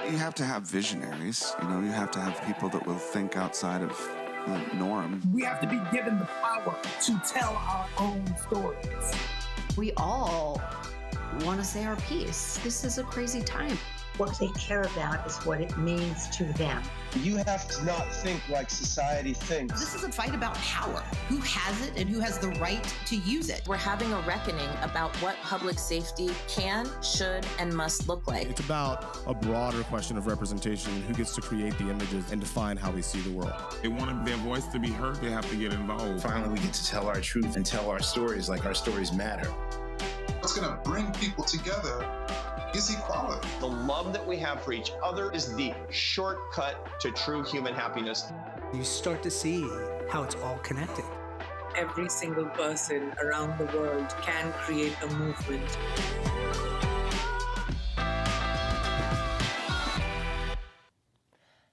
You have to have visionaries, you have to have people that will think outside of the norm. We have to be given the power to tell our own stories. We all want to say our piece. This is a crazy time. What they care about is what it means to them. You have to not think like society thinks. This is a fight about power. Who has it and who has the right to use it? We're having a reckoning about what public safety can, should, and must look like. It's about a broader question of representation, who gets to create the images and define how we see the world. They want their voice to be heard, they have to get involved. Finally, we get to tell our truth and tell our stories like our stories matter. What's going to bring people together is equality. The love that we have for each other is the shortcut to true human happiness. You start to see how it's all connected. Every single person around the world can create a movement.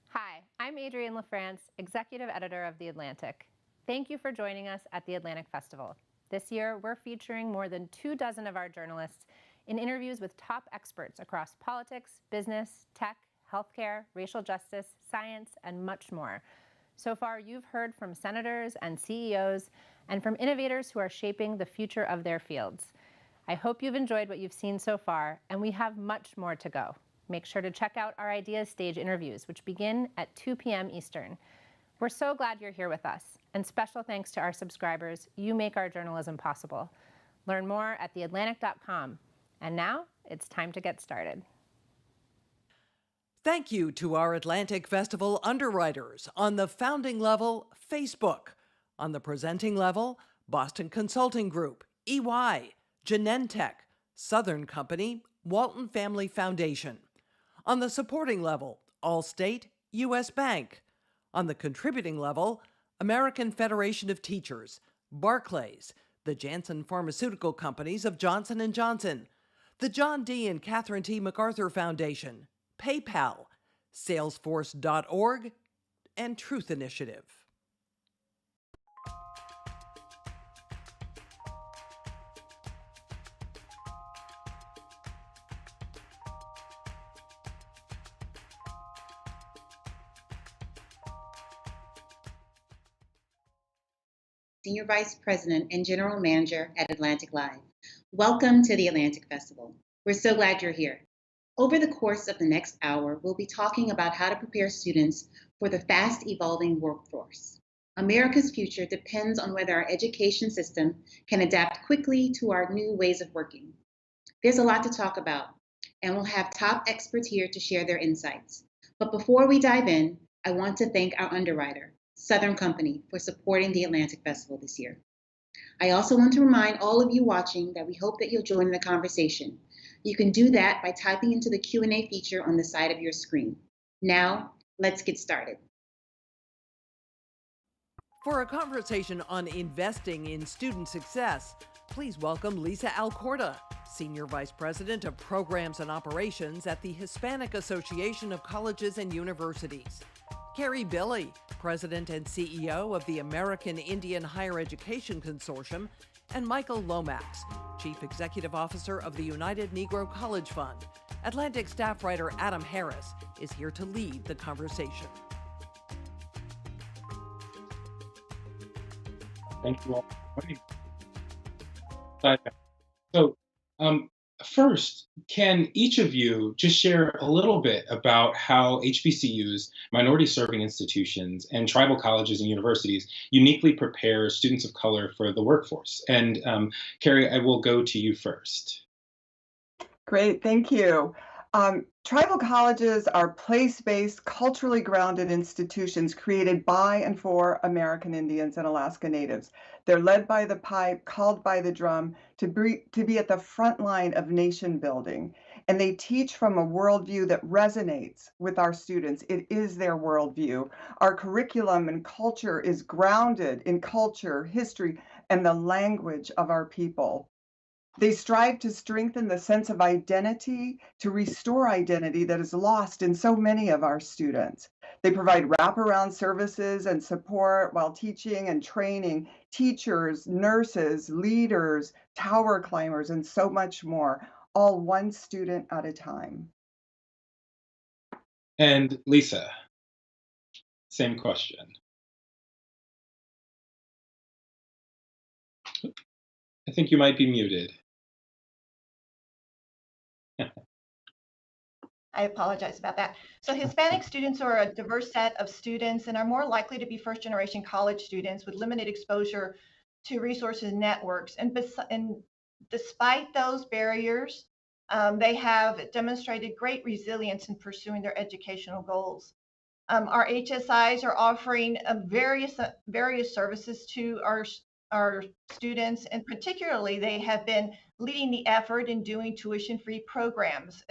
Hi, I'm Adrienne LaFrance, Executive Editor of The Atlantic. Thank you for joining us at the Atlantic Festival. This year, we're featuring more than 24 of our journalists in interviews with top experts across politics, business, tech, healthcare, racial justice, science, and much more. So far, you've heard from senators and CEOs and from innovators who are shaping the future of their fields. I hope you've enjoyed what you've seen so far, and we have much more to go. Make sure to check out our Ideas Stage interviews, which begin at 2 p.m. Eastern. We're so glad you're here with us, and special thanks to our subscribers. You make our journalism possible. Learn more at theatlantic.com. And now, it's time to get started. Thank you to our Atlantic Festival underwriters on the founding level, Facebook. On the presenting level, Boston Consulting Group, EY, Genentech, Southern Company, Walton Family Foundation. On the supporting level, Allstate, U.S. Bank. On the contributing level, American Federation of Teachers, Barclays, the Janssen Pharmaceutical Companies of Johnson & Johnson, the John D. and Catherine T. MacArthur Foundation, PayPal, Salesforce.org, and Truth Initiative. Senior Vice President and General Manager at Atlantic Live. Welcome to the Atlantic Festival. We're so glad you're here. Over the course of the next hour, we'll be talking about how to prepare students for the fast-evolving workforce. America's future depends on whether our education system can adapt quickly to our new ways of working. There's a lot to talk about, and we'll have top experts here to share their insights. But before we dive in, I want to thank our underwriter, Southern Company, for supporting the Atlantic Festival this year. I also want to remind all of you watching that we hope that you'll join in the conversation. You can do that by typing into the Q&A feature on the side of your screen. Now, let's get started. For a conversation on investing in student success, please welcome Lisa Alcorta, Senior Vice President of Programs and Operations at the Hispanic Association of Colleges and Universities, Carrie Billy, President and CEO of the American Indian Higher Education Consortium, and Michael Lomax, Chief Executive Officer of the United Negro College Fund. Atlantic staff writer Adam Harris is here to lead the conversation. Thank you all for joining me. So, first, can each of you just share a little bit about how HBCUs, minority-serving institutions, and tribal colleges and universities uniquely prepare students of color for the workforce? And Carrie, I will go to you first. Great, thank you. Tribal colleges are place-based, culturally grounded institutions created by and for American Indians and Alaska Natives. They're led by the pipe, called by the drum, to be at the front line of nation building. And they teach from a worldview that resonates with our students. It is their worldview. Our curriculum and culture is grounded in culture, history, and the language of our people. They strive to strengthen the sense of identity, to restore identity that is lost in so many of our students. They provide wraparound services and support while teaching and training teachers, nurses, leaders, tower climbers, and so much more, all one student at a time. And Lisa, same question. I think you might be muted. I apologize about that. So Hispanic students are a diverse set of students and are more likely to be first generation college students with limited exposure to resources and networks. And despite those barriers, they have demonstrated great resilience in pursuing their educational goals. Our HSIs are offering various services to our students, and particularly they have been leading the effort in doing tuition-free programs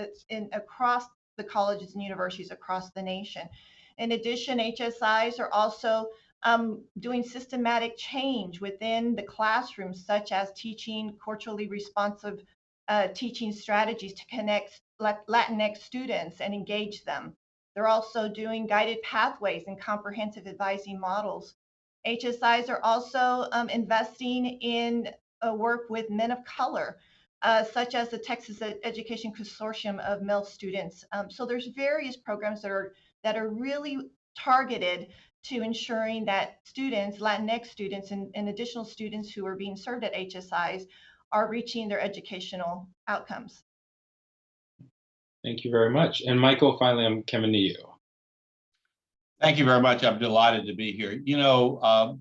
across the colleges and universities across the nation. In addition, HSIs are also doing systematic change within the classrooms, such as teaching culturally responsive teaching strategies to connect Latinx students and engage them. They're also doing guided pathways and comprehensive advising models. HSIs are also investing in work with men of color, such as the Texas Education Consortium of Male Students. So there's various programs that are really targeted to ensuring that students, Latinx students, and additional students who are being served at HSIs are reaching their educational outcomes. Thank you very much. And Michael, finally, I'm coming to you. Thank you very much. I'm delighted to be here. You know,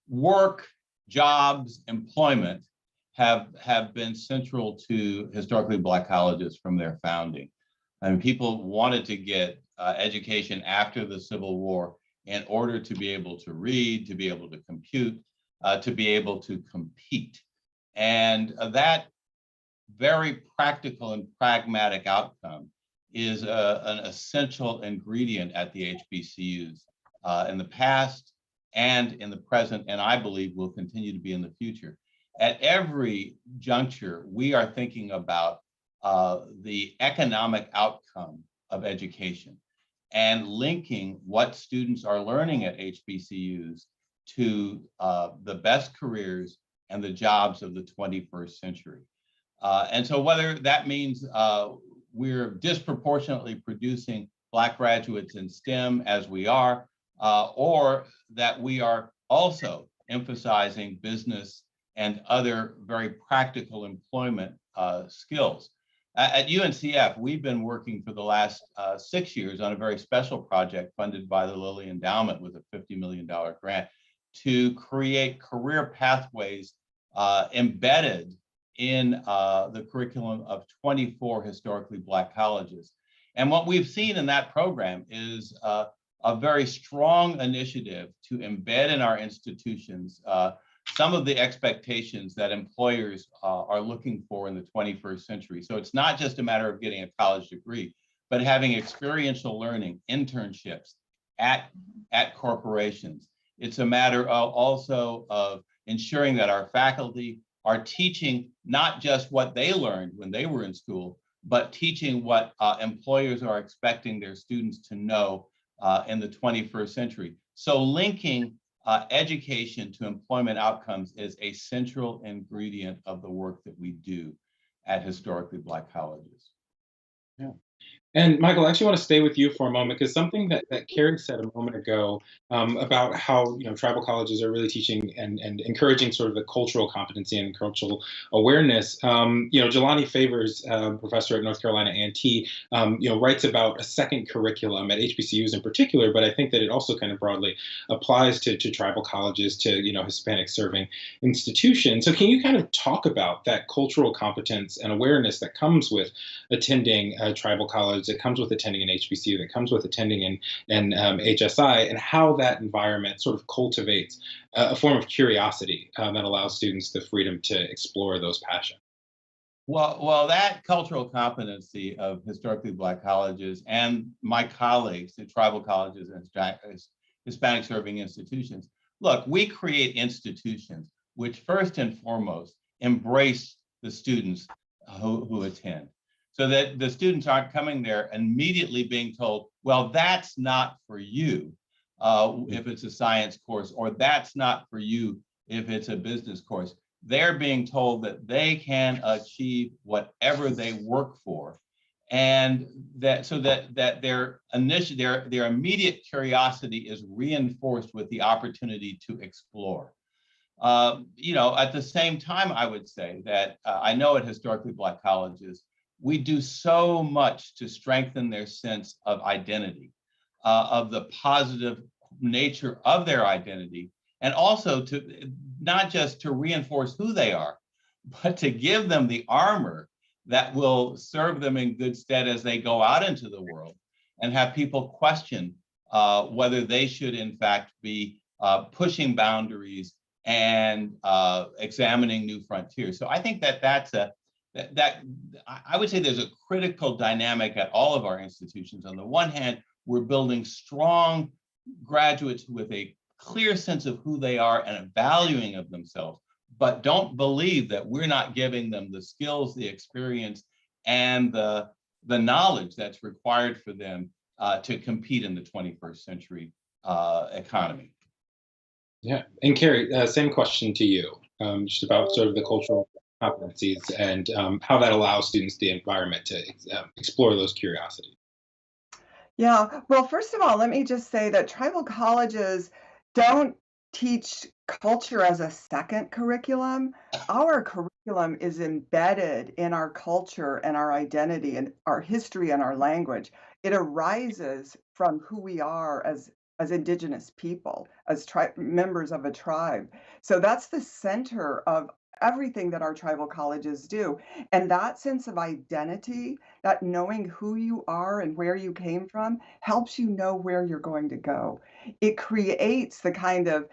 work, jobs, employment have been central to historically Black colleges from their founding. I mean, people wanted to get education after the Civil War in order to be able to read, to be able to compute, to be able to compete. And that very practical and pragmatic outcome is an essential ingredient at the HBCUs in the past and in the present, and I believe will continue to be in the future. At every juncture, we are thinking about the economic outcome of education and linking what students are learning at HBCUs to the best careers and the jobs of the 21st century. And so whether that means we're disproportionately producing Black graduates in STEM as we are, or that we are also emphasizing business and other very practical employment skills. At UNCF, we've been working for the last 6 years on a very special project funded by the Lilly Endowment with a $50 million grant to create career pathways embedded in the curriculum of 24 historically Black colleges. And what we've seen in that program is a very strong initiative to embed in our institutions some of the expectations that employers are looking for in the 21st century. So it's not just a matter of getting a college degree, but having experiential learning, internships at corporations. It's a matter of also of ensuring that our faculty are teaching not just what they learned when they were in school, but teaching what employers are expecting their students to know in the 21st century. So linking education to employment outcomes is a central ingredient of the work that we do at historically Black colleges. Yeah. And Michael, I actually want to stay with you for a moment, because something that Carrie said a moment ago about how tribal colleges are really teaching and encouraging sort of the cultural competency and cultural awareness. Jelani Favors, professor at North Carolina A&T, writes about a second curriculum at HBCUs in particular, but I think that it also kind of broadly applies to tribal colleges, to Hispanic serving institutions. So can you kind of talk about that cultural competence and awareness that comes with attending a tribal college, that comes with attending an HBCU, that comes with attending an HSI, and how that environment sort of cultivates a form of curiosity that allows students the freedom to explore those passions? Well, that cultural competency of historically Black colleges and my colleagues at tribal colleges and Hispanic serving institutions, look, we create institutions which first and foremost embrace the students who attend, so that the students aren't coming there immediately being told, well, that's not for you if it's a science course, or that's not for you if it's a business course. They're being told that they can achieve whatever they work for and that their immediate curiosity is reinforced with the opportunity to explore. At the same time, I would say that I know at historically Black colleges, we do so much to strengthen their sense of identity, of the positive nature of their identity, and also to not just to reinforce who they are, but to give them the armor that will serve them in good stead as they go out into the world and have people question whether they should in fact be pushing boundaries and examining new frontiers. So I think I would say there's a critical dynamic at all of our institutions. On the one hand, we're building strong graduates with a clear sense of who they are and a valuing of themselves, but don't believe that we're not giving them the skills, the experience, and the knowledge that's required for them to compete in the 21st century economy. Yeah, and Carrie, same question to you, just about sort of the cultural competencies and how that allows students the environment to explore those curiosities. Yeah, well, first of all, let me just say that tribal colleges don't teach culture as a second curriculum. Our curriculum is embedded in our culture and our identity and our history and our language. It arises from who we are as Indigenous people, as members of a tribe. So that's the center of everything that our tribal colleges do. And that sense of identity, that knowing who you are and where you came from, helps you know where you're going to go. It creates the kind of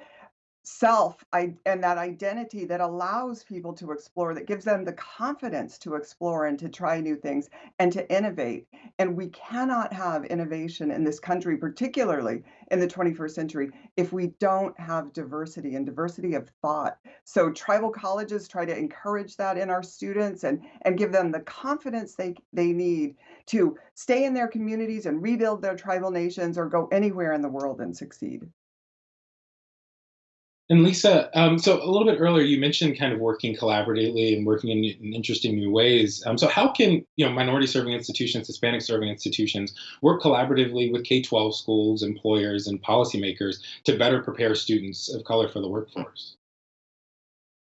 self and that identity that allows people to explore, that gives them the confidence to explore and to try new things and to innovate. And we cannot have innovation in this country, particularly in the 21st century, if we don't have diversity and diversity of thought. So tribal colleges try to encourage that in our students and give them the confidence they need to stay in their communities and rebuild their tribal nations or go anywhere in the world and succeed. And Lisa, so a little bit earlier, you mentioned kind of working collaboratively and working in interesting new ways. So how can minority serving institutions, Hispanic serving institutions work collaboratively with K-12 schools, employers, and policymakers to better prepare students of color for the workforce?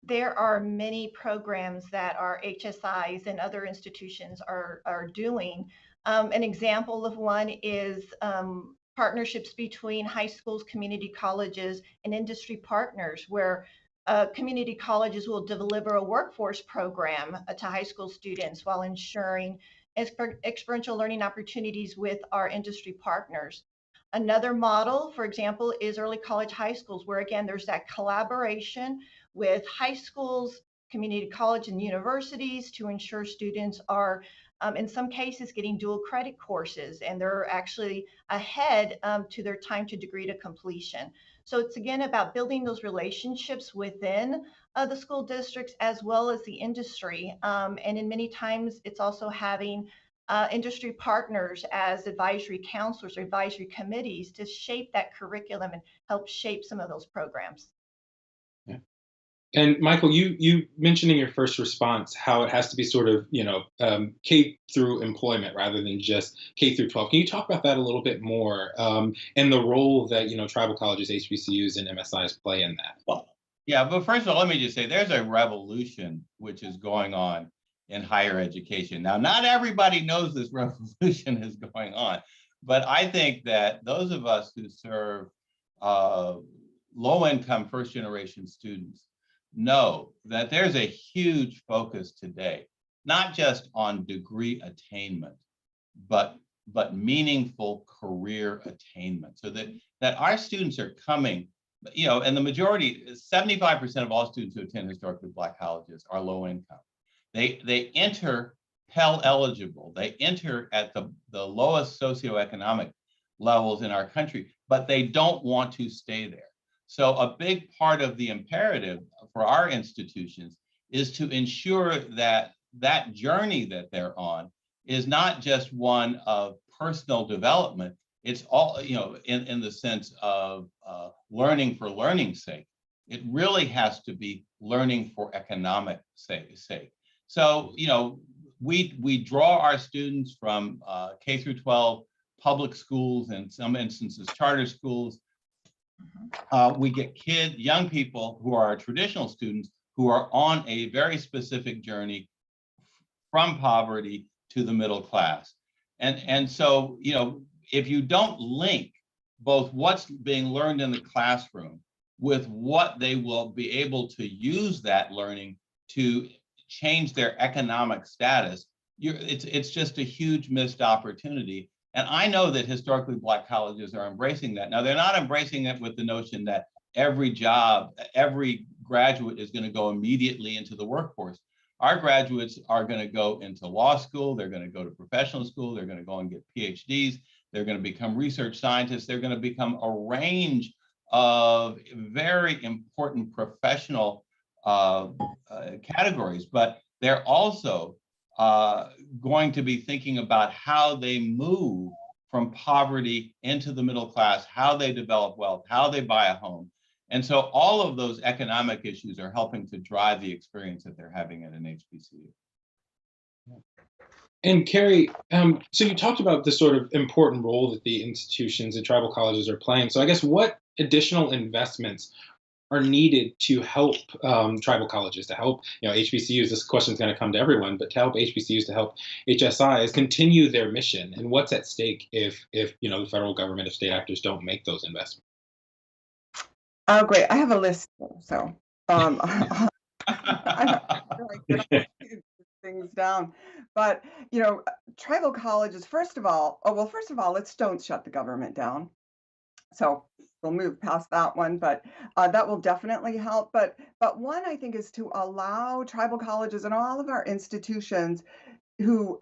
There are many programs that our HSIs and other institutions are doing. An example of one is partnerships between high schools, community colleges, and industry partners, where community colleges will deliver a workforce program to high school students while ensuring experiential learning opportunities with our industry partners. Another model, for example, is early college high schools, where again, there's that collaboration with high schools, community college, and universities to ensure students are in some cases getting dual credit courses, and they're actually ahead to their time to degree to completion. So it's again about building those relationships within the school districts as well as the industry. And in many times it's also having industry partners as advisory counselors or advisory committees to shape that curriculum and help shape some of those programs. And Michael, you mentioned in your first response how it has to be sort of, K through employment rather than just K through 12. Can you talk about that a little bit more and the role that, tribal colleges, HBCUs, and MSIs play in that? Well, yeah, but first of all, let me just say there's a revolution which is going on in higher education. Now, not everybody knows this revolution is going on, but I think that those of us who serve low-income first-generation students know that there's a huge focus today, not just on degree attainment, but meaningful career attainment, so that our students are coming, and the majority, 75% of all students who attend historically Black colleges are low income. They enter Pell eligible, they enter at the lowest socioeconomic levels in our country, but they don't want to stay there. So a big part of the imperative for our institutions is to ensure that that journey that they're on is not just one of personal development. It's all, in the sense of learning for learning's sake. It really has to be learning for economic sake. So, we draw our students from K through 12 public schools, and in some instances charter schools. We get young people who are traditional students who are on a very specific journey from poverty to the middle class. And so, you know, if you don't link both what's being learned in the classroom with what they will be able to use that learning to change their economic status, it's just a huge missed opportunity. And I know that historically Black colleges are embracing that. Now, they're not embracing it with the notion that every graduate is going to go immediately into the workforce. Our graduates are going to go into law school, they're going to go to professional school, they're going to go and get PhDs, they're going to become research scientists, they're going to become a range of very important professional categories, but they're also going to be thinking about how they move from poverty into the middle class, how they develop wealth, how they buy a home. And so all of those economic issues are helping to drive the experience that they're having at an HBCU. And Carrie, so you talked about the sort of important role that the institutions and tribal colleges are playing. So I guess what additional investments are needed to help tribal colleges, to help, you know, HBCUs, this question is going to come to everyone, but to help HBCUs, to help HSIs continue their mission, and what's at stake if you know, the federal government, if state actors don't make those investments? Oh, great. I have a list, so I get things down. But, you know, tribal colleges, first of all, let's don't shut the government down. So we'll move past that one, but that will definitely help. But one, I think, is to allow tribal colleges and all of our institutions who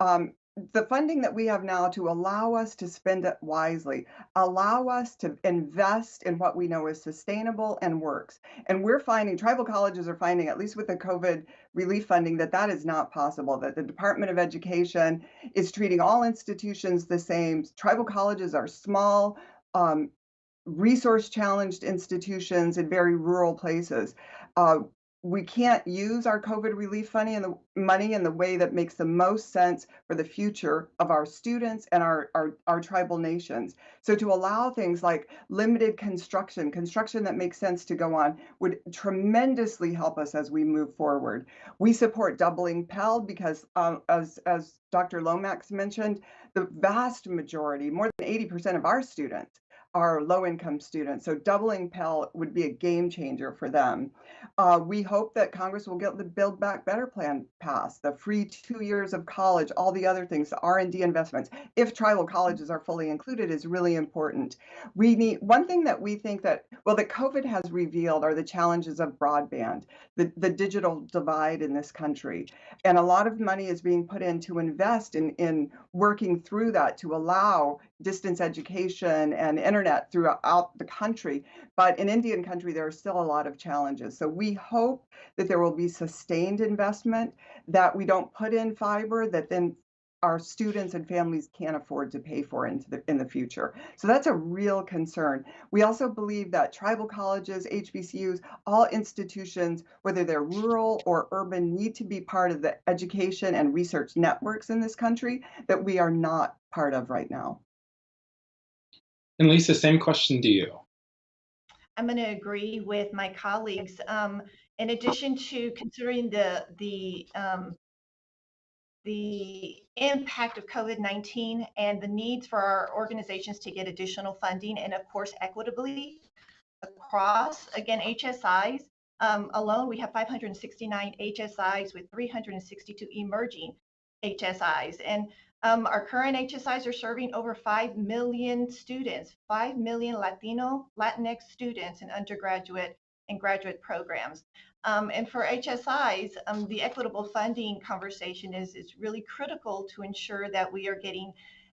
the funding that we have now, to allow us to spend it wisely, allow us to invest in what we know is sustainable and works. And we're finding, tribal colleges are finding, at least with the COVID relief funding, that is not possible, that the Department of Education is treating all institutions the same. Tribal colleges are small, resource-challenged institutions in very rural places. We can't use our COVID relief money in the way that makes the most sense for the future of our students and our tribal nations. So to allow things like limited construction that makes sense to go on, would tremendously help us as we move forward. We support doubling Pell because, as Dr. Lomax mentioned, the vast majority, more than 80% of our students, are low-income students. So doubling Pell would be a game changer for them. We hope that Congress will get the Build Back Better plan passed, the free 2 years of college, all the other things, the R&D investments, if tribal colleges are fully included, is really important. We need, one thing that we think that COVID has revealed are the challenges of broadband, the digital divide in this country. And a lot of money is being put in to invest in working through that, to allow distance education and internet throughout the country. But in Indian country, there are still a lot of challenges. So we hope that there will be sustained investment, that we don't put in fiber that then our students and families can't afford to pay for in the future. So that's a real concern. We also believe that tribal colleges, HBCUs, all institutions, whether they're rural or urban, need to be part of the education and research networks in this country that we are not part of right now. And Lisa, same question to you. I'm going to agree with my colleagues. In addition to considering the impact of COVID-19 and the needs for our organizations to get additional funding, and of course equitably across, again, HSIs alone, we have 569 HSIs with 362 emerging HSIs, and our current HSIs are serving over 5 million students, 5 million Latinx students in undergraduate and graduate programs. And for HSIs, the equitable funding conversation is really critical to ensure that we are getting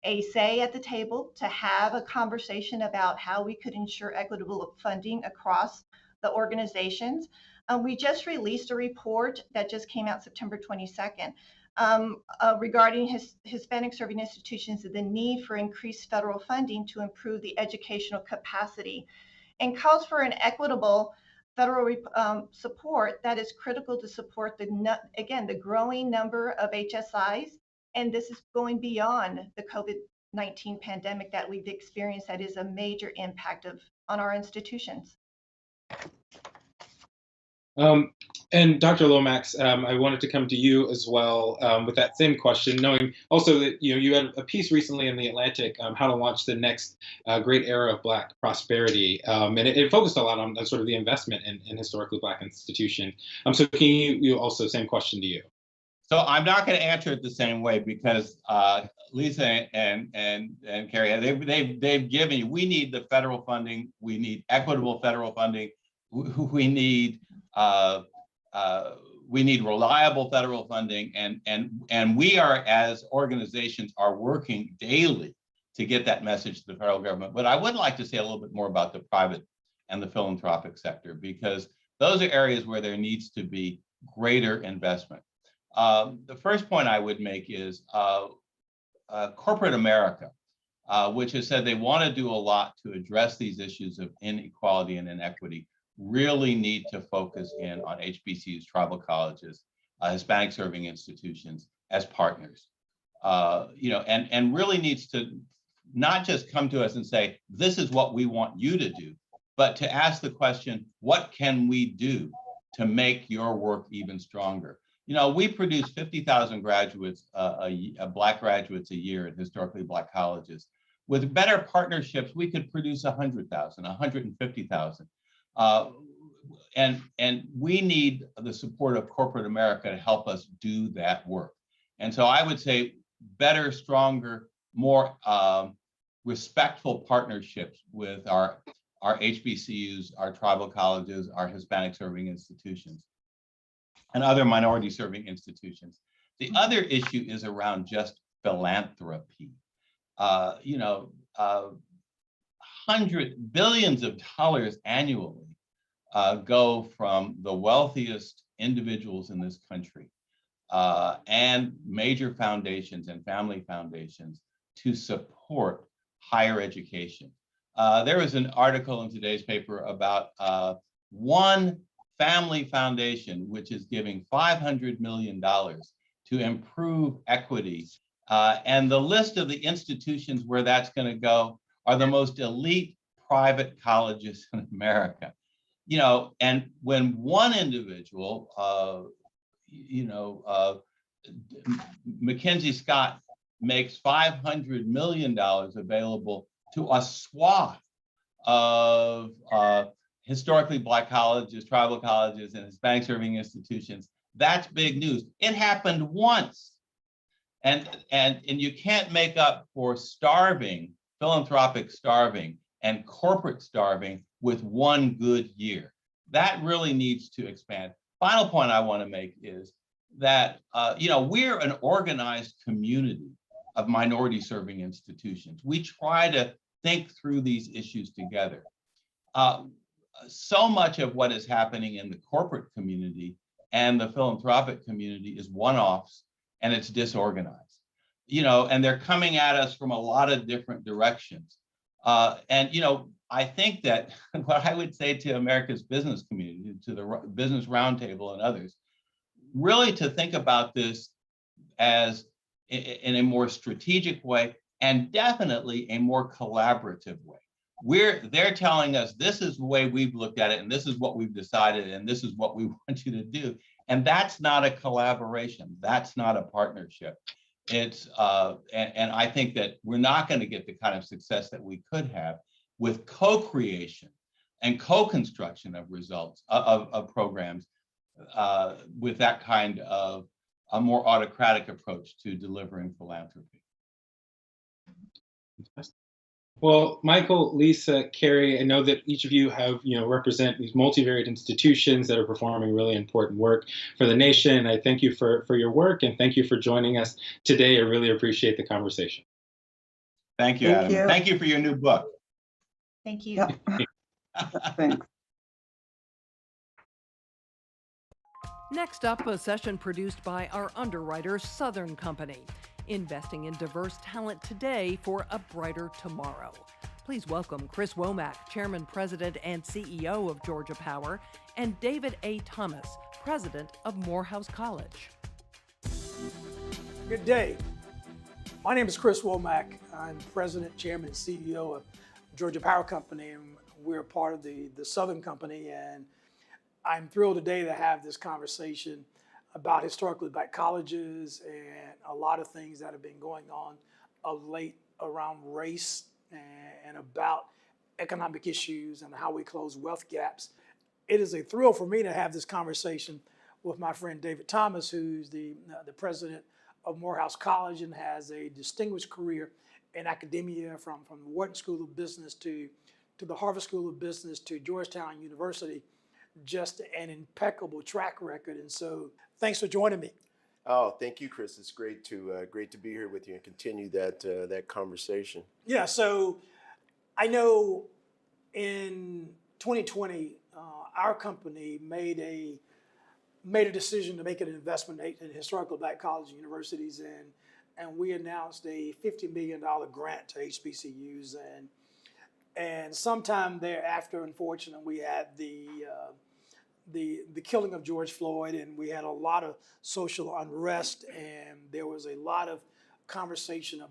a say at the table, to have a conversation about how we could ensure equitable funding across the organizations. We just released a report that just came out September 22nd regarding Hispanic serving institutions and the need for increased federal funding to improve the educational capacity, and calls for an equitable federal support that is critical to support the growing number of HSIs. And this is going beyond the COVID-19 pandemic that we've experienced that is a major impact on our institutions. And Dr. Lomax, I wanted to come to you as well with that same question, knowing also that you had a piece recently in The Atlantic, how to launch the next great era of Black prosperity, and it focused a lot on sort of the investment in historically Black institutions. So can you also, same question to you? So I'm not going to answer it the same way because Lisa and Carrie, they've given you, we need the federal funding, we need equitable federal funding, we need reliable federal funding, and we are, as organizations, are working daily to get that message to the federal government. But I would like to say a little bit more about the private and the philanthropic sector, because those are areas where there needs to be greater investment. The first point I would make is corporate America, which has said they want to do a lot to address these issues of inequality and inequity, really need to focus in on HBCUs, tribal colleges, Hispanic serving institutions as partners, and really needs to not just come to us and say, this is what we want you to do, but to ask the question, what can we do to make your work even stronger? We produce 50,000 graduates, Black graduates a year at historically Black colleges. With better partnerships, we could produce 100,000, 150,000. And we need the support of corporate America to help us do that work. And so I would say better, stronger, more respectful partnerships with our HBCUs, our tribal colleges, our Hispanic serving institutions, and other minority serving institutions. The other issue is around just philanthropy. Billions of dollars annually go from the wealthiest individuals in this country and major foundations and family foundations to support higher education. There was an article in today's paper about one family foundation, which is giving $500 million to improve equity. And the list of the institutions where that's going to go are the most elite private colleges in America. And when one individual, Mackenzie Scott makes $500 million available to a swath of historically Black colleges, tribal colleges, and Hispanic serving institutions, that's big news. It happened once. And you can't make up for starving, philanthropic starving, and corporate starving with one good year. That really needs to expand. Final point I want to make is that we're an organized community of minority serving institutions. We try to think through these issues together. So much of what is happening in the corporate community and the philanthropic community is one-offs, and it's disorganized, and they're coming at us from a lot of different directions. I think that what I would say to America's business community, to the Business Roundtable and others, really to think about this as in a more strategic way and definitely a more collaborative way. They're telling us this is the way we've looked at it, and this is what we've decided, and this is what we want you to do. And that's not a collaboration. That's not a partnership. It's and I think that we're not going to get the kind of success that we could have with co-creation and co-construction of results of programs with that kind of a more autocratic approach to delivering philanthropy. Well, Michael, Lisa, Carrie, I know that each of you have, represent these multivariate institutions that are performing really important work for the nation. I thank you for your work, and thank you for joining us today. I really appreciate the conversation. Thank you, Adam. Thank you for your new book. Thank you. Yep. Thanks. Next up, a session produced by our underwriters, Southern Company, investing in diverse talent today for a brighter tomorrow. Please welcome Chris Womack, Chairman, President, and CEO of Georgia Power, and David A. Thomas, President of Morehouse College. Good day. My name is Chris Womack. I'm President, Chairman, and CEO of Georgia Power Company, and we're part of the Southern Company. And I'm thrilled today to have this conversation about historically black colleges and a lot of things that have been going on of late around race and about economic issues and how we close wealth gaps. It is a thrill for me to have this conversation with my friend David Thomas, who's the president of Morehouse College and has a distinguished career in academia from the Wharton School of Business to the Harvard School of Business to Georgetown University. Just an impeccable track record. And so thanks for joining me. Oh, thank you, Chris. It's great to be here with you and continue that conversation. Yeah, so I know in 2020, our company made a decision to make an investment in historical black colleges and universities, and we announced a $50 million grant to HBCUs, and sometime thereafter, unfortunately, we had the killing of George Floyd, and we had a lot of social unrest, and there was a lot of conversation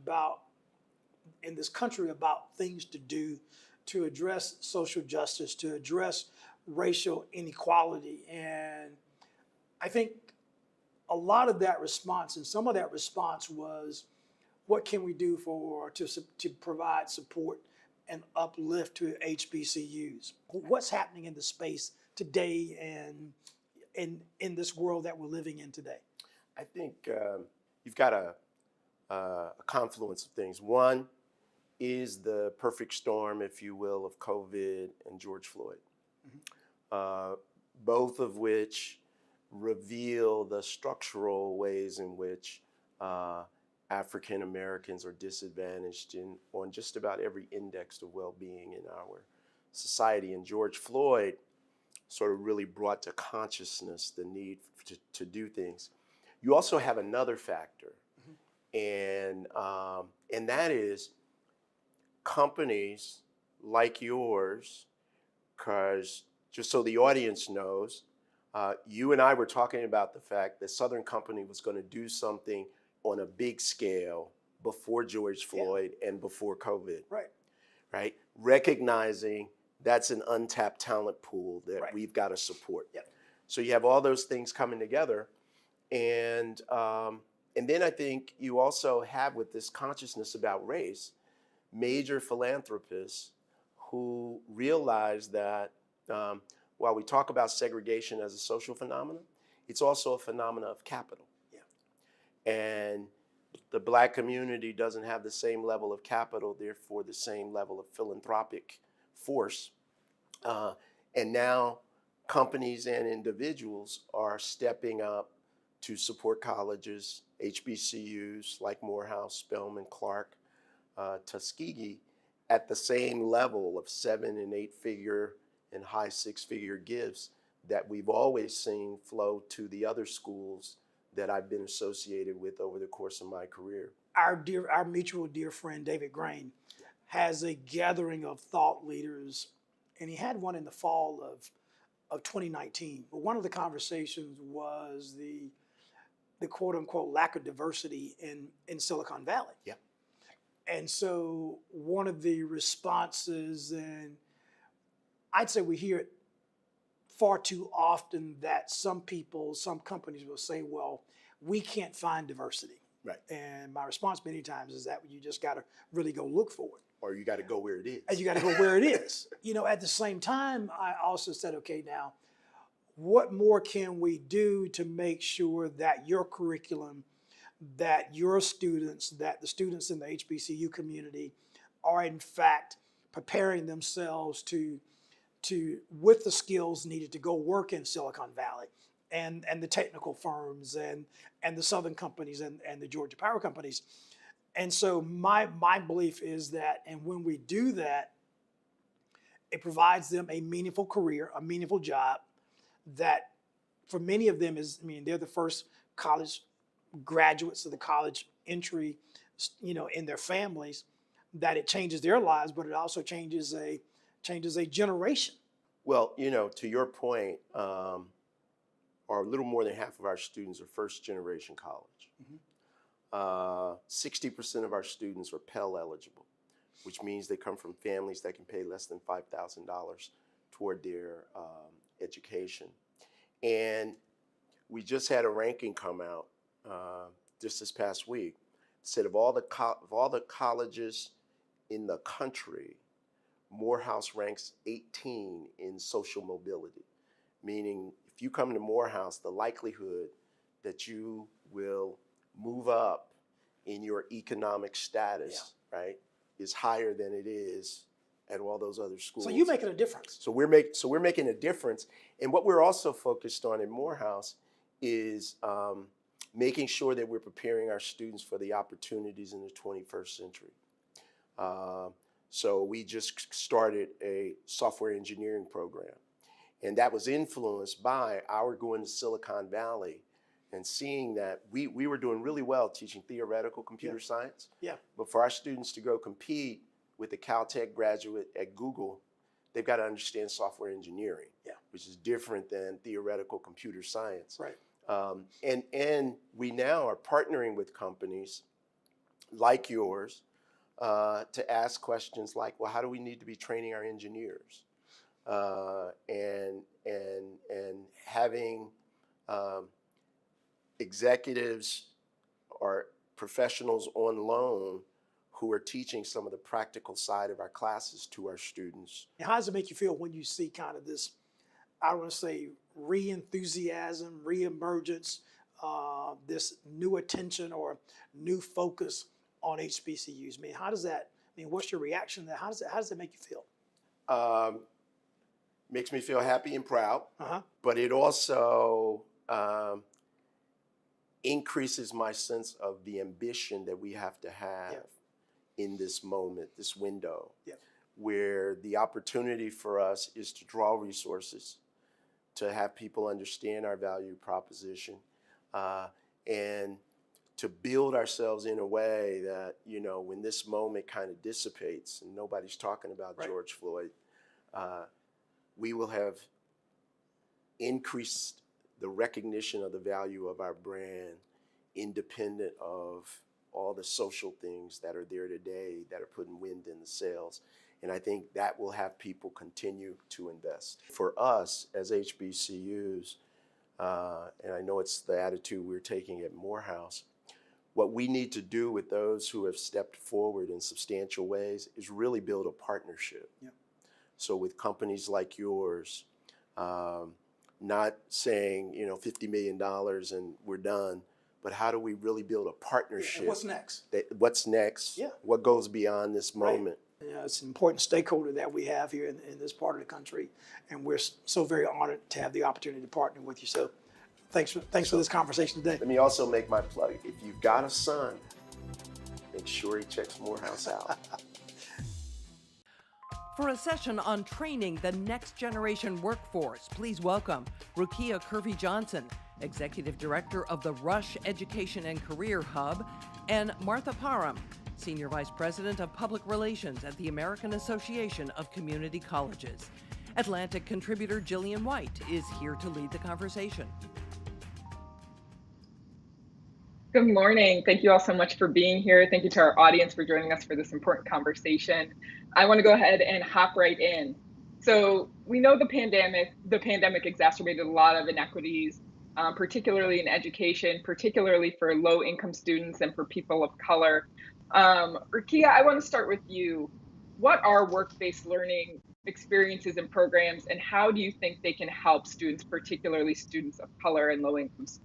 in this country about things to do to address social justice, to address racial inequality. And I think a lot of that response, and some of that response was, what can we do to provide support and uplift to HBCUs? What's happening in the space today and in this world that we're living in today? I think you've got a confluence of things. One is the perfect storm, if you will, of COVID and George Floyd, both of which reveal the structural ways in which African Americans are disadvantaged on just about every index of well-being in our society. And George Floyd sort of really brought to consciousness the need to do things. You also have another factor, and that is companies like yours, because just so the audience knows, you and I were talking about the fact that Southern Company was going to do something on a big scale before George Floyd and before COVID. Right? Recognizing that's an untapped talent pool that we've got to support. So you have all those things coming together, and then I think you also have, with this consciousness about race, major philanthropists who realize that while we talk about segregation as a social phenomenon, it's also a phenomenon of capital. And the black community doesn't have the same level of capital, therefore the same level of philanthropic force. And now companies and individuals are stepping up to support colleges, HBCUs like Morehouse, Spelman, Clark, Tuskegee, at the same level of 7- and 8-figure and high 6-figure gifts that we've always seen flow to the other schools that I've been associated with over the course of my career. Our mutual dear friend, David Grain, has a gathering of thought leaders, and he had one in the fall of 2019. But one of the conversations was the quote unquote lack of diversity in Silicon Valley. And so one of the responses, and I'd say we hear it far too often, that some companies will say, well, we can't find diversity. And my response many times is that you just got to really go look for it. Or you got to go where it is. And you got to go where it is. At the same time, I also said, okay, now, what more can we do to make sure that your curriculum, that your students, that the students in the HBCU community are in fact preparing themselves with the skills needed to go work in Silicon Valley and the technical firms and the Southern companies and the Georgia Power companies. And so my belief is that, and when we do that, it provides them a meaningful career, a meaningful job that for many of them they're the first college graduates of the college entry, in their families, that it changes their lives, but it also changes a generation. Well, to your point, or a little more than half of our students are first generation college. 60% of our students are Pell eligible, which means they come from families that can pay less than $5,000 toward their education. And we just had a ranking come out just this past week. Said of all the colleges in the country, Morehouse ranks 18 in social mobility, meaning if you come to Morehouse, the likelihood that you will move up in your economic status, right, is higher than it is at all those other schools. So you're making a difference. So we're making a difference, and what we're also focused on in Morehouse is making sure that we're preparing our students for the opportunities in the 21st century. So we just started a software engineering program, and that was influenced by our going to Silicon Valley and seeing that we were doing really well teaching theoretical computer science. Yeah. But for our students to go compete with a Caltech graduate at Google, they've got to understand software engineering, which is different than theoretical computer science. Right. And we now are partnering with companies like yours to ask questions like, well, how do we need to be training our engineers? And having executives or professionals on loan who are teaching some of the practical side of our classes to our students. How does it make you feel when you see kind of this, I want to say, re-enthusiasm, re-emergence, this new attention or new focus on HBCUs? I mean, what's your reaction to that? How does that make you feel? Makes me feel happy and proud, but it also increases my sense of the ambition that we have to have in this moment, this window, where the opportunity for us is to draw resources, to have people understand our value proposition, and to build ourselves in a way that, when this moment kind of dissipates and nobody's talking about George Floyd, we will have increased the recognition of the value of our brand independent of all the social things that are there today that are putting wind in the sails. And I think that will have people continue to invest. For us as HBCUs, and I know it's the attitude we're taking at Morehouse, what we need to do with those who have stepped forward in substantial ways is really build a partnership. So with companies like yours, not saying, $50 million and we're done, but how do we really build a partnership? And what's next? What's next? What goes beyond this moment? It's an important stakeholder that we have here in this part of the country, and we're so very honored to have the opportunity to partner with you. So thanks for this conversation today. Let me also make my plug. If you've got a son, make sure he checks Morehouse out. For a session on training the next generation workforce, please welcome Rukia Curvey-Johnson, Executive Director of the Rush Education and Career Hub, and Martha Parham, Senior Vice President of Public Relations at the American Association of Community Colleges. Atlantic contributor Jillian White is here to lead the conversation. Good morning. Thank you all so much for being here. Thank you to our audience for joining us for this important conversation. I want to go ahead and hop right in. So we know the pandemic exacerbated a lot of inequities, particularly in education, particularly for low-income students and for people of color. Rukia, I want to start with you. What are work-based learning experiences and programs, and how do you think they can help students, particularly students of color and low-income students?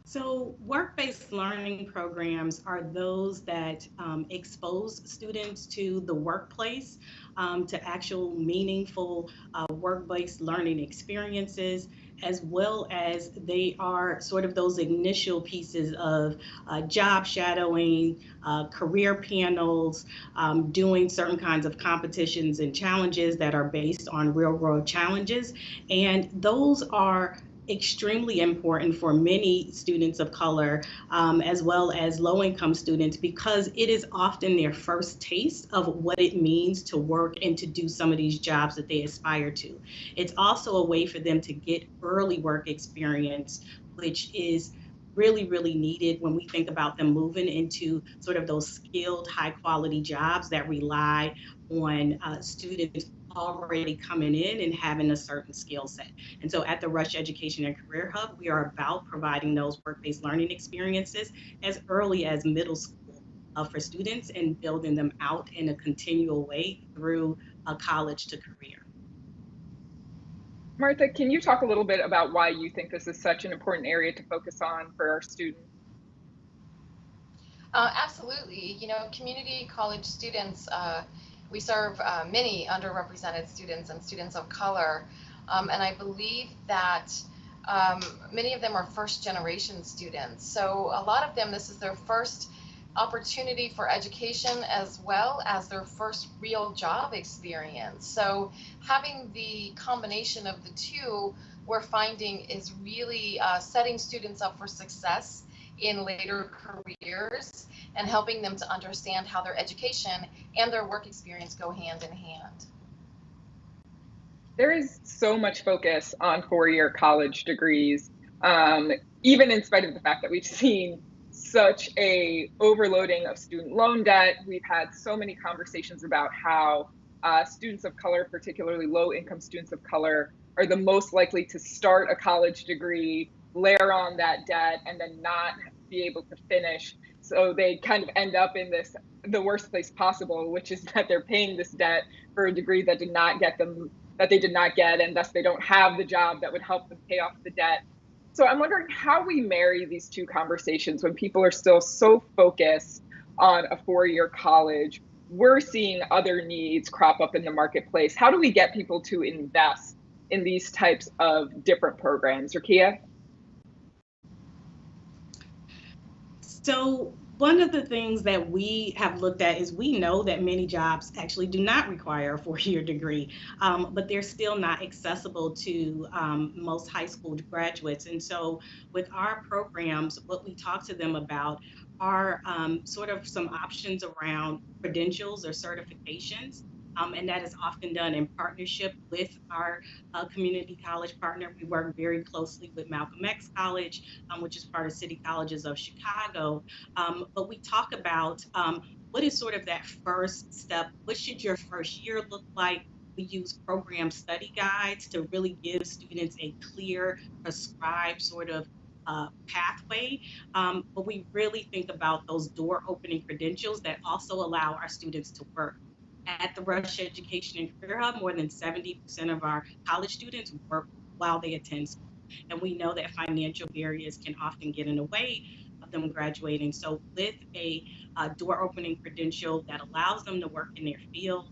So work-based learning programs are those that expose students to the workplace, to actual meaningful work-based learning experiences, as well as they are sort of those initial pieces of job shadowing, career panels, doing certain kinds of competitions and challenges that are based on real-world challenges. And those are extremely important for many students of color, as well as low-income students, because it is often their first taste of what it means to work and to do some of these jobs that they aspire to. It's also a way for them to get early work experience, which is really, really needed when we think about them moving into sort of those skilled, high-quality jobs that rely on students already coming in and having a certain skill set. And so at the Rush Education and Career Hub, we are about providing those work-based learning experiences as early as middle school for students and building them out in a continual way through college to career. Martha, can you talk a little bit about why you think this is such an important area to focus on for our students? Absolutely. You know, community college students, we serve many underrepresented students and students of color. And I believe that many of them are first generation students. So a lot of them, this is their first opportunity for education as well as their first real job experience. So having the combination of the two, we're finding is really setting students up for success in later careers and helping them to understand how their education and their work experience go hand in hand. There is so much focus on four-year college degrees, even in spite of the fact that we've seen such a overloading of student loan debt. We've had so many conversations about how students of color, particularly low-income students of color, are the most likely to start a college degree, layer on that debt, and then not be able to finish. So they kind of end up in the worst place possible, which is that they're paying this debt for a degree that they did not get, and thus they don't have the job that would help them pay off the debt. So I'm wondering how we marry these two conversations when people are still so focused on a four-year college. We're seeing other needs crop up in the marketplace. How do we get people to invest in these types of different programs? Rakia? So one of the things that we have looked at is we know that many jobs actually do not require a four-year degree, but they're still not accessible to most high school graduates. And so with our programs, what we talk to them about are sort of some options around credentials or certifications. And that is often done in partnership with our community college partner. We work very closely with Malcolm X College, which is part of City Colleges of Chicago. But we talk about what is sort of that first step. What should your first year look like? We use program study guides to really give students a clear, prescribed sort of pathway. But we really think about those door opening credentials that also allow our students to work. At the Rush Education and Career Hub, more than 70% of our college students work while they attend school. And we know that financial barriers can often get in the way of them graduating. So with a door opening credential that allows them to work in their field,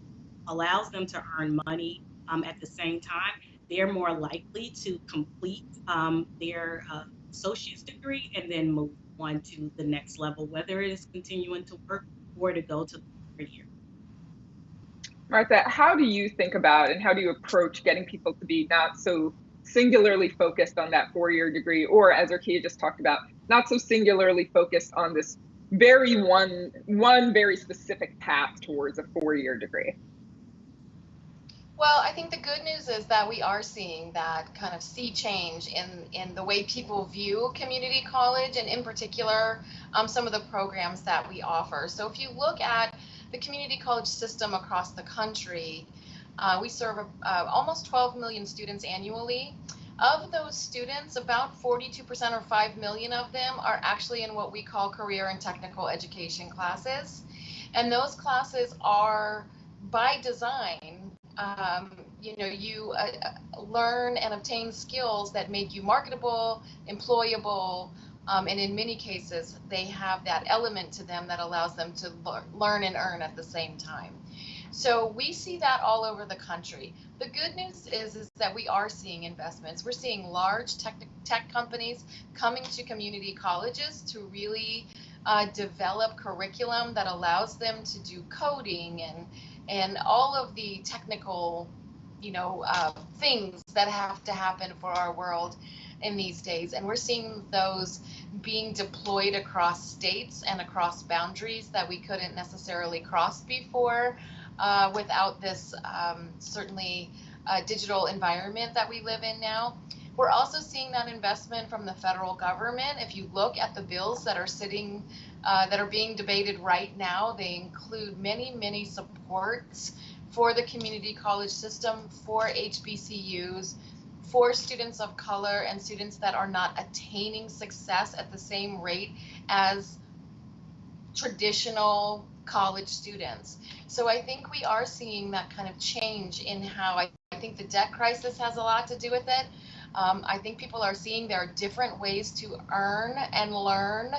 allows them to earn money at the same time, they're more likely to complete their associate's degree and then move on to the next level, whether it is continuing to work or to go to the third year. Martha, how do you think about and how do you approach getting people to be not so singularly focused on that four-year degree, or as Rakia just talked about, not so singularly focused on this very one very specific path towards a four-year degree? Well, I think the good news is that we are seeing that kind of sea change in the way people view community college, and in particular, some of the programs that we offer. So if you look at the community college system across the country, we serve almost 12 million students annually. Of those students, about 42% or 5 million of them are actually in what we call career and technical education classes. And those classes are by design. You learn and obtain skills that make you marketable, employable, and in many cases, they have that element to them that allows them to learn and earn at the same time. So we see that all over the country. The good news is that we are seeing investments. We're seeing large tech companies coming to community colleges to really develop curriculum that allows them to do coding and all of the technical things that have to happen for our world in these days, and we're seeing those being deployed across states and across boundaries that we couldn't necessarily cross before without this certainly digital environment that we live in now. We're also seeing that investment from the federal government. If you look at the bills that are sitting, that are being debated right now, they include many, many supports for the community college system, for HBCUs, for students of color and students that are not attaining success at the same rate as traditional college students. So I think we are seeing that kind of change in how I think the debt crisis has a lot to do with it. I think people are seeing there are different ways to earn and learn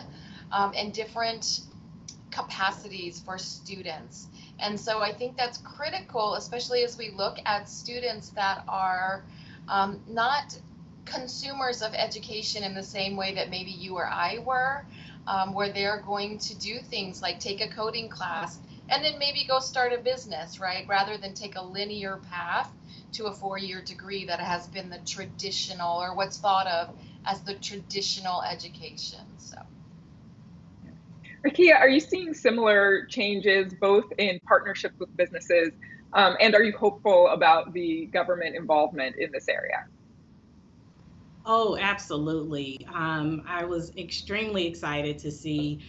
and different capacities for students. And so I think that's critical, especially as we look at students that are not consumers of education in the same way that maybe you or I were, where they're going to do things like take a coding class and then maybe go start a business, right? Rather than take a linear path to a 4-year degree that has been the traditional, or what's thought of as the traditional education. So. Rakia, are you seeing similar changes both in partnerships with businesses and are you hopeful about the government involvement in this area? Oh, absolutely. I was extremely excited to see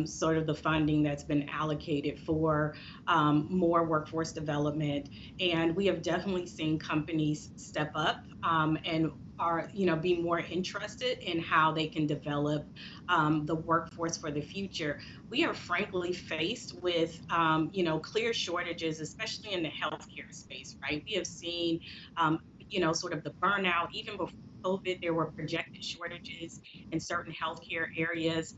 sort of the funding that's been allocated for more workforce development. And we have definitely seen companies step up and are, be more interested in how they can develop the workforce for the future. We are frankly faced with, clear shortages, especially in the healthcare space, right? We have seen, sort of the burnout even before COVID. There were projected shortages in certain healthcare areas.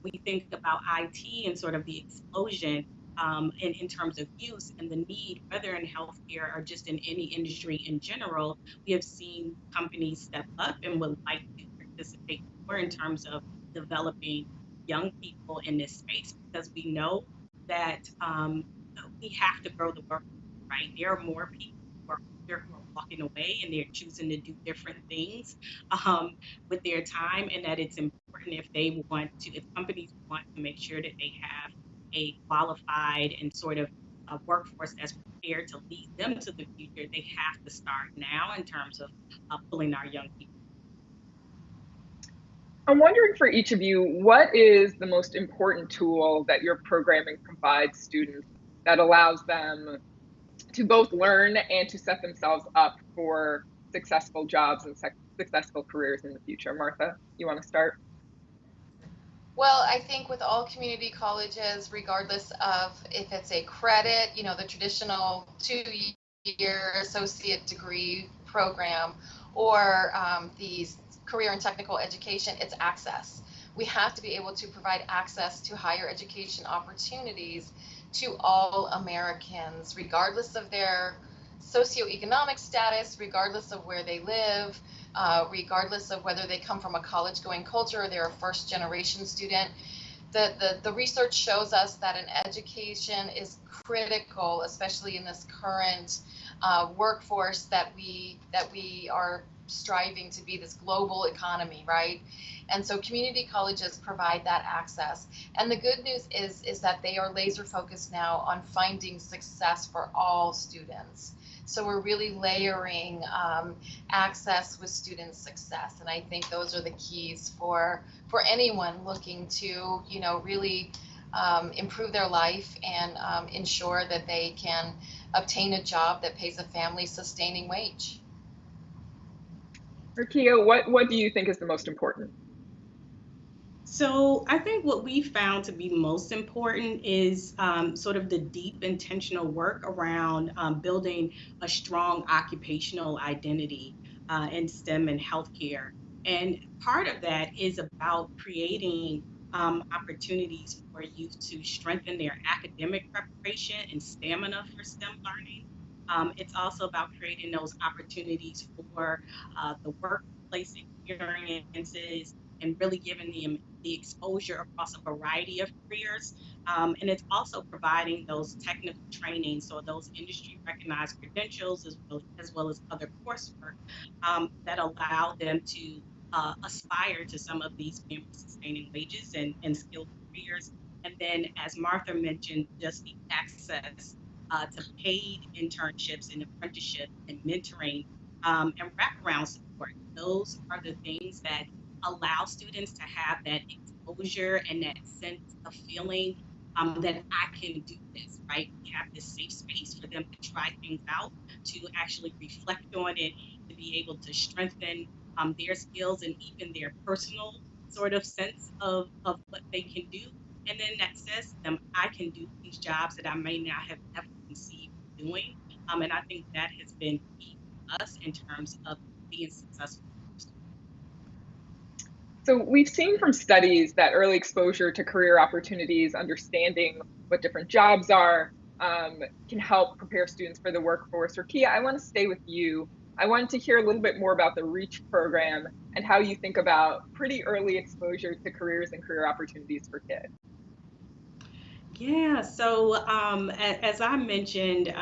We think about IT and sort of the explosion in terms of use and the need, whether in healthcare or just in any industry in general. We have seen companies step up and would like to participate more in terms of developing young people in this space, because we know that we have to grow the workforce, right? There are more people who are walking away and they're choosing to do different things with their time, and that it's important if companies want to make sure that they have a qualified and sort of a workforce that's prepared to lead them to the future, they have to start now in terms of pulling our young people. I'm wondering for each of you, what is the most important tool that your programming provides students that allows them to both learn and to set themselves up for successful jobs and successful careers in the future? Martha, you want to start? Well, I think with all community colleges, regardless of if it's a credit, the traditional 2-year associate degree program, or these career and technical education, it's access. We have to be able to provide access to higher education opportunities to all Americans, regardless of their socioeconomic status, regardless of where they live, regardless of whether they come from a college-going culture or they're a first-generation student. The research shows us that an education is critical, especially in this current workforce that we are striving to be this global economy, right? And so community colleges provide that access. And the good news is that they are laser focused now on finding success for all students. So we're really layering access with student success. And I think those are the keys for anyone looking to, really improve their life and ensure that they can obtain a job that pays a family sustaining wage. Rakia, what do you think is the most important? So I think what we found to be most important is sort of the deep intentional work around building a strong occupational identity in STEM and healthcare. And part of that is about creating opportunities for youth to strengthen their academic preparation and stamina for STEM learning. It's also about creating those opportunities for the workplace experiences and really giving them the exposure across a variety of careers. And it's also providing those technical trainings, so those industry recognized credentials as well as other coursework that allow them to aspire to some of these family sustaining wages and skilled careers. And then, as Martha mentioned, just the access to paid internships and apprenticeship and mentoring and wraparound support. Those are the things that allow students to have that exposure and that sense of feeling that I can do this, right? We have this safe space for them to try things out, to actually reflect on it, to be able to strengthen their skills and even their personal sort of sense of what they can do. And then that says to them, I can do these jobs that I may not have ever conceived of doing. And I think that has been key for us in terms of being successful. So we've seen from studies that early exposure to career opportunities, understanding what different jobs are, can help prepare students for the workforce. Rakia, I want to stay with you. I wanted to hear a little bit more about the REACH program and how you think about pretty early exposure to careers and career opportunities for kids. Yeah, so as I mentioned,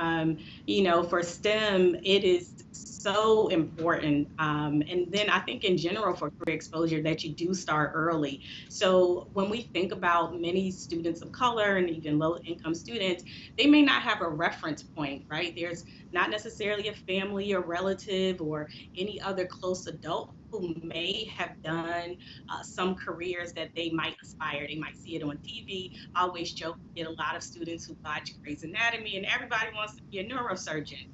for STEM, it is so important. And then I think in general for career exposure that you do start early. So when we think about many students of color and even low income students, they may not have a reference point, right? There's not necessarily a family or relative or any other close adult who may have done some careers that they might aspire. They might see it on TV. I always joke, we get a lot of students who watch Grey's Anatomy and everybody wants to be a neurosurgeon.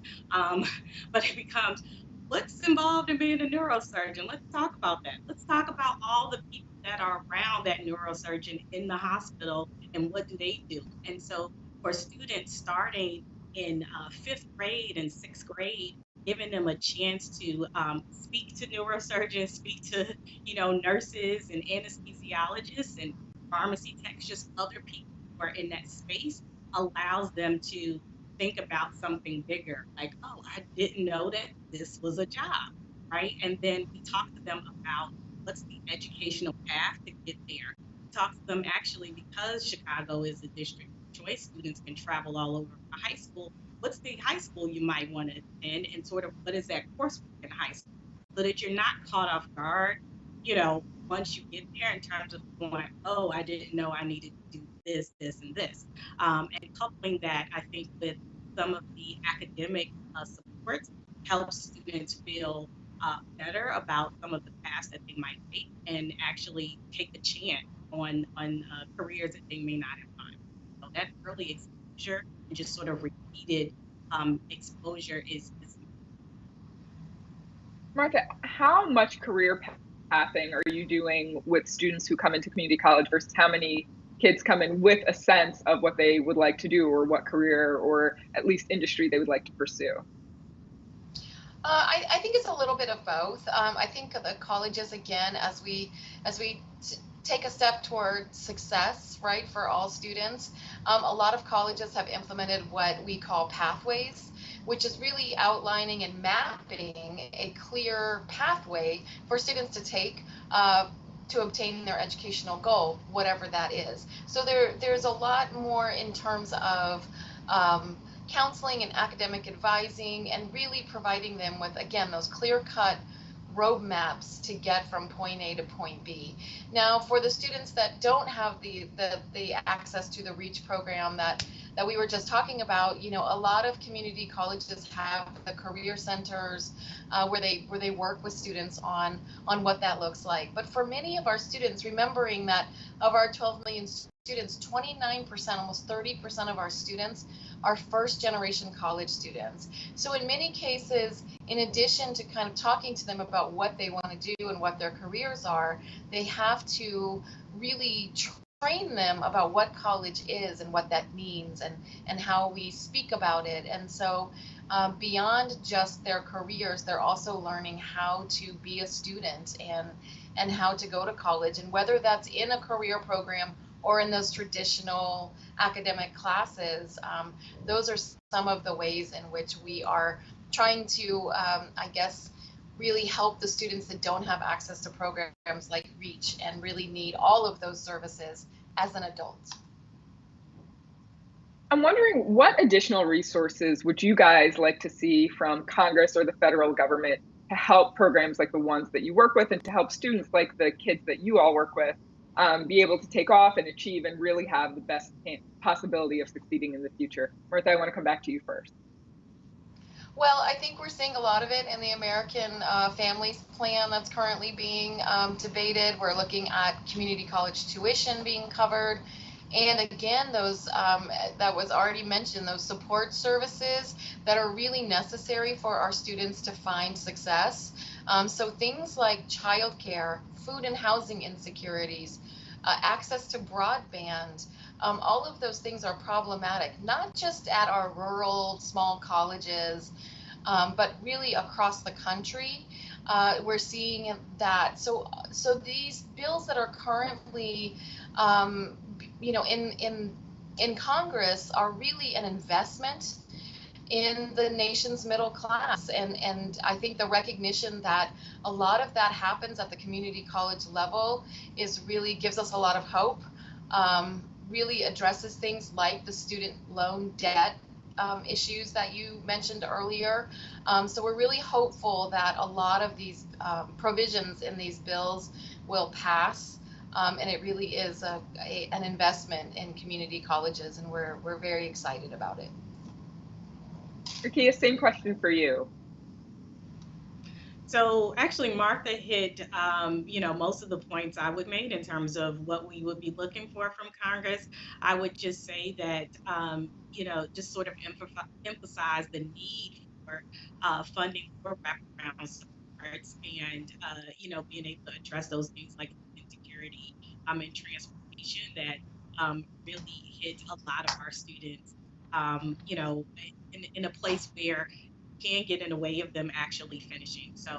But it becomes, what's involved in being a neurosurgeon? Let's talk about that. Let's talk about all the people that are around that neurosurgeon in the hospital and what do they do? And so for students starting in fifth grade and sixth grade, giving them a chance to speak to neurosurgeons, speak to, nurses and anesthesiologists and pharmacy techs, just other people who are in that space, allows them to think about something bigger. Like, oh, I didn't know that this was a job, right? And then we talk to them about what's the educational path to get there. We talk to them actually, because Chicago is a district of choice, students can travel all over for high school. What's the high school you might want to attend, and sort of what is that coursework in high school, so that you're not caught off guard, once you get there in terms of going, oh, I didn't know I needed to do this, this, and this. And coupling that, I think, with some of the academic supports helps students feel better about some of the paths that they might take and actually take a chance on careers that they may not have found. So that early exposure and just sort of repeated exposure is Martha, how much career pathing are you doing with students who come into community college versus how many kids come in with a sense of what they would like to do or what career or at least industry they would like to pursue? I think it's a little bit of both. I think the colleges, again, as we take a step toward success, right, for all students, a lot of colleges have implemented what we call pathways, which is really outlining and mapping a clear pathway for students to take to obtain their educational goal, whatever that is. So there's a lot more in terms of counseling and academic advising, and really providing them with, again, those clear-cut roadmaps to get from point A to point B. Now, for the students that don't have the access to the REACH program that we were just talking about, a lot of community colleges have the career centers where they work with students on what that looks like. But for many of our students, remembering that of our 12 million students, 29%, almost 30% of our students are first generation college students. So in many cases, in addition to kind of talking to them about what they want to do and what their careers are, they have to really train them about what college is and what that means and how we speak about it. And so beyond just their careers, they're also learning how to be a student and how to go to college, and whether that's in a career program or in those traditional academic classes. Those are some of the ways in which we are trying to, really help the students that don't have access to programs like REACH and really need all of those services as an adult. I'm wondering, what additional resources would you guys like to see from Congress or the federal government to help programs like the ones that you work with, and to help students like the kids that you all work with be able to take off and achieve and really have the best possibility of succeeding in the future? Martha, I want to come back to you first. Well, I think we're seeing a lot of it in the American Families Plan that's currently being debated. We're looking at community college tuition being covered. And again, those that was already mentioned, those support services that are really necessary for our students to find success. So things like childcare, food and housing insecurities, access to broadband, all of those things are problematic, not just at our rural small colleges, but really across the country. We're seeing that. So these bills that are currently, in Congress are really an investment in the nation's middle class. And I think the recognition that a lot of that happens at the community college level really gives us a lot of hope, really addresses things like the student loan debt issues that you mentioned earlier. So we're really hopeful that a lot of these provisions in these bills will pass. And it really is an investment in community colleges, and we're very excited about it. Rakia, same question for you. So actually, Martha hit, most of the points I would make in terms of what we would be looking for from Congress. I would just say that, just sort of emphasize the need for funding for wraparound supports, and, being able to address those things like insecurity and transportation that really hit a lot of our students, in a place where can get in the way of them actually finishing. So,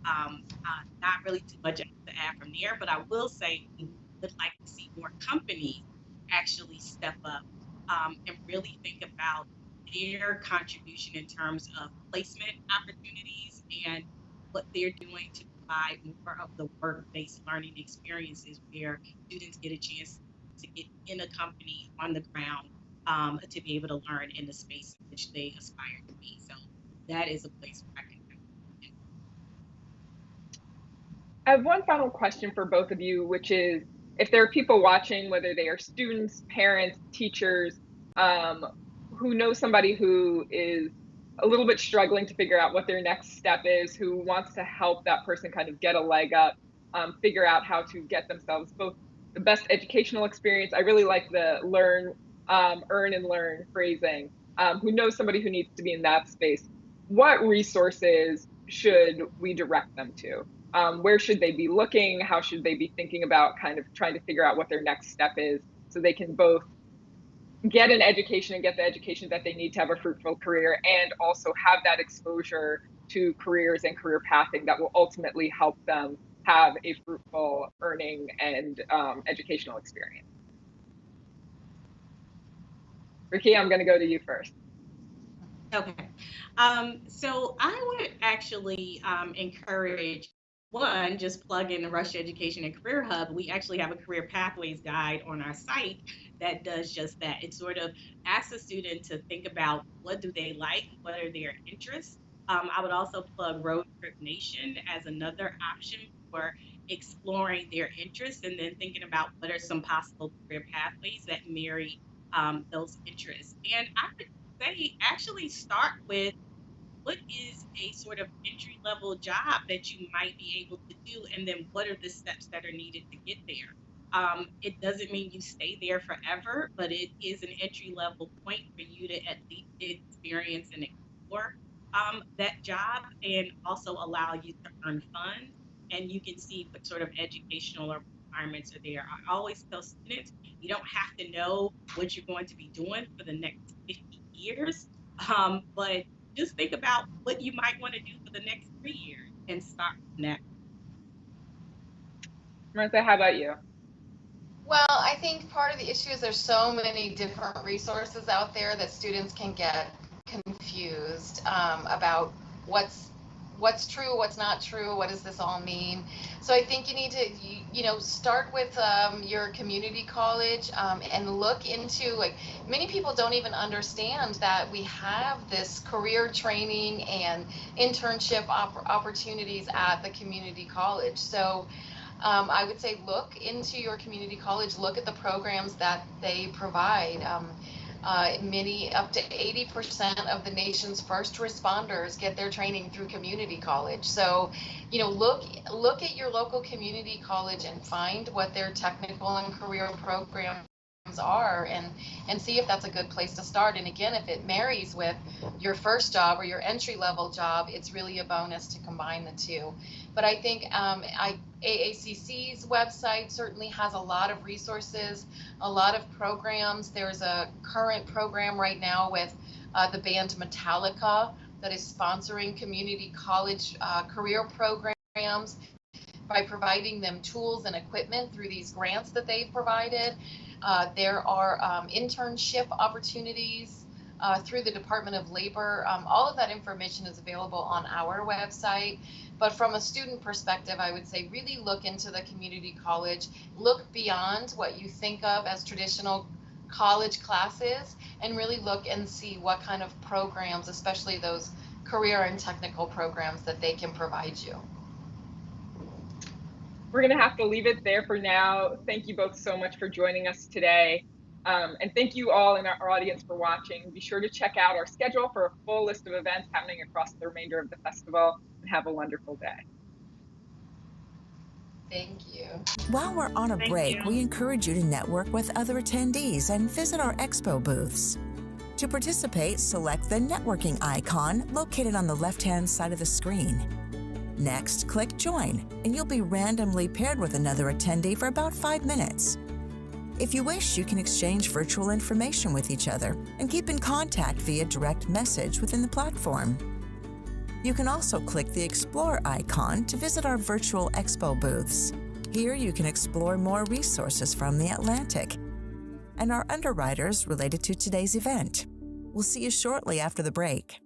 not really too much to add from there, but I will say we would like to see more companies actually step up and really think about their contribution in terms of placement opportunities and what they're doing to provide more of the work-based learning experiences where students get a chance to get in a company on the ground to be able to learn in the space in which they aspire to be. So that is a place where I can. I have one final question for both of you, which is, if there are people watching, whether they are students, parents, teachers, who know somebody who is a little bit struggling to figure out what their next step is, who wants to help that person kind of get a leg up, figure out how to get themselves both the best educational experience. I really like the earn and learn phrasing, who knows somebody who needs to be in that space. What resources should we direct them to? Where should they be looking? How should they be thinking about kind of trying to figure out what their next step is, so they can both get an education and get the education that they need to have a fruitful career, and also have that exposure to careers and career pathing that will ultimately help them have a fruitful earning and educational experience? Ricky, I'm going to go to you first. Okay. So I would actually encourage, one, just plug in the Rush Education and Career Hub. We actually have a career pathways guide on our site that does just that. It sort of asks a student to think about what do they like, what are their interests. I would also plug Road Trip Nation as another option for exploring their interests and then thinking about what are some possible career pathways that marry those interests. And I would say actually start with what is a sort of entry level job that you might be able to do, and then what are the steps that are needed to get there. It doesn't mean you stay there forever, but it is an entry level point for you to at least experience and explore that job, and also allow you to earn funds, and you can see what sort of educational requirements are there. I always tell students, you don't have to know what you're going to be doing for the next 50 years, but just think about what you might want to do for the next 3 years and start from that. Martha, how about you? Well, I think part of the issue is there's so many different resources out there that students can get confused about what's true, what's not true, what does this all mean? So I think you need to, start with your community college and look into, like, many people don't even understand that we have this career training and internship opportunities at the community college. So I would say look into your community college, look at the programs that they provide. Many, up to 80% of the nation's first responders get their training through community college. So, look at your local community college and find what their technical and career programs are, and see if that's a good place to start. And again, if it marries with your first job or your entry level job, it's really a bonus to combine the two. But I think AACC's website certainly has a lot of resources, a lot of programs. There's a current program right now with the band Metallica that is sponsoring community college career programs by providing them tools and equipment through these grants that they've provided. There are internship opportunities through the Department of Labor. All of that information is available on our website. But from a student perspective, I would say really look into the community college, look beyond what you think of as traditional college classes, and really look and see what kind of programs, especially those career and technical programs, that they can provide you. We're going to have to leave it there for now. Thank you both so much for joining us today. And thank you all in our audience for watching. Be sure to check out our schedule for a full list of events happening across the remainder of the festival, and have a wonderful day. Thank you. While we're on a break, we encourage you to network with other attendees and visit our expo booths. To participate, select the networking icon located on the left-hand side of the screen. Next, click Join, and you'll be randomly paired with another attendee for about 5 minutes. If you wish, you can exchange virtual information with each other and keep in contact via direct message within the platform. You can also click the Explore icon to visit our virtual expo booths. Here you can explore more resources from the Atlantic and our underwriters related to today's event. We'll see you shortly after the break.